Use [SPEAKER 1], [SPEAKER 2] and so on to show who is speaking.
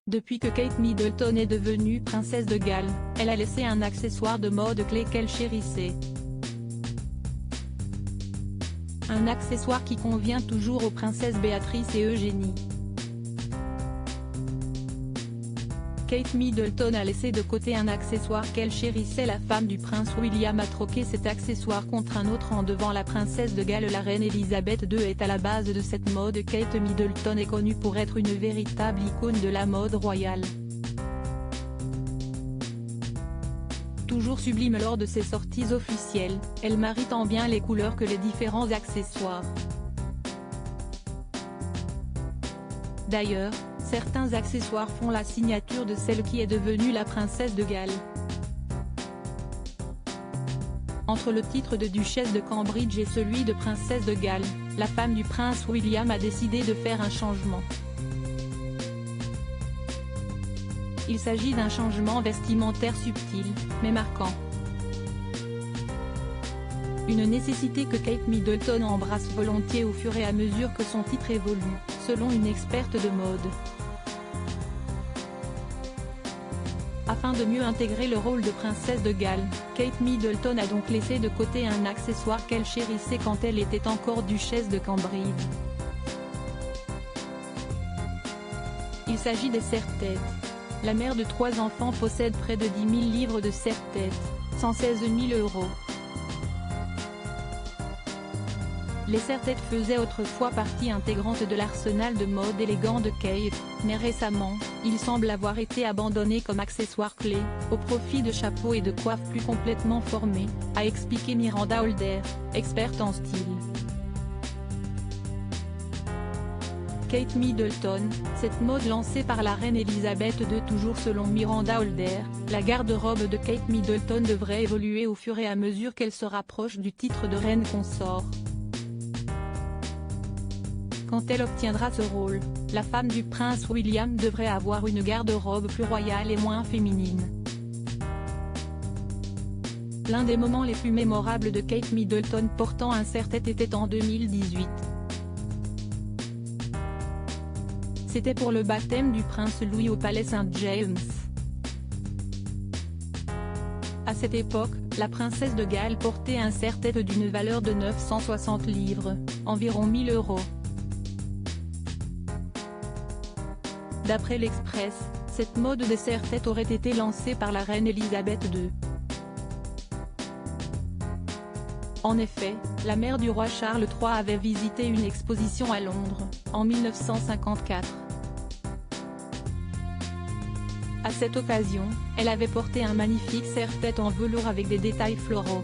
[SPEAKER 1] Depuis que Kate Middleton est devenue princesse de Galles, elle a laissé un accessoire de mode clé qu'elle chérissait. Un accessoire qui convient toujours aux princesses Béatrice et Eugénie. Kate Middleton a laissé de côté un accessoire qu'elle chérissait. La femme du prince William a troqué cet accessoire contre un autre en devant la princesse de Galles. La reine Elisabeth II est à la base de cette mode. Kate Middleton est connue pour être une véritable icône de la mode royale. Toujours sublime lors de ses sorties officielles, elle marie tant bien les couleurs que les différents accessoires. D'ailleurs, certains accessoires font la signature de celle qui est devenue la princesse de Galles. Entre le titre de duchesse de Cambridge et celui de princesse de Galles, la femme du prince William a décidé de faire un changement. Il s'agit d'un changement vestimentaire subtil, mais marquant. Une nécessité que Kate Middleton embrasse volontiers au fur et à mesure que son titre évolue, selon une experte de mode. Afin de mieux intégrer le rôle de princesse de Galles, Kate Middleton a donc laissé de côté un accessoire qu'elle chérissait quand elle était encore duchesse de Cambridge. Il s'agit des serre-têtes. La mère de 3 enfants possède près de 10 000 livres de serre-têtes, 116 000 €. Les serre-têtes faisaient autrefois partie intégrante de l'arsenal de mode élégant de Kate, mais récemment, ils semblent avoir été abandonnés comme accessoires clés, au profit de chapeaux et de coiffes plus complètement formés, a expliqué Miranda Holder, experte en style. Kate Middleton, cette mode lancée par la reine Elisabeth II. Toujours selon Miranda Holder, la garde-robe de Kate Middleton devrait évoluer au fur et à mesure qu'elle se rapproche du titre de reine consort. Quand elle obtiendra ce rôle, la femme du prince William devrait avoir une garde-robe plus royale et moins féminine. L'un des moments les plus mémorables de Kate Middleton portant un serre-tête était en 2018. C'était pour le baptême du prince Louis au palais Saint-James. À cette époque, la princesse de Galles portait un serre-tête d'une valeur de 960 livres, environ 1 000 €. D'après l'Express, cette mode de serre-tête aurait été lancée par la reine Elisabeth II. En effet, la mère du roi Charles III avait visité une exposition à Londres, en 1954. À cette occasion, elle avait porté un magnifique serre-tête en velours avec des détails floraux.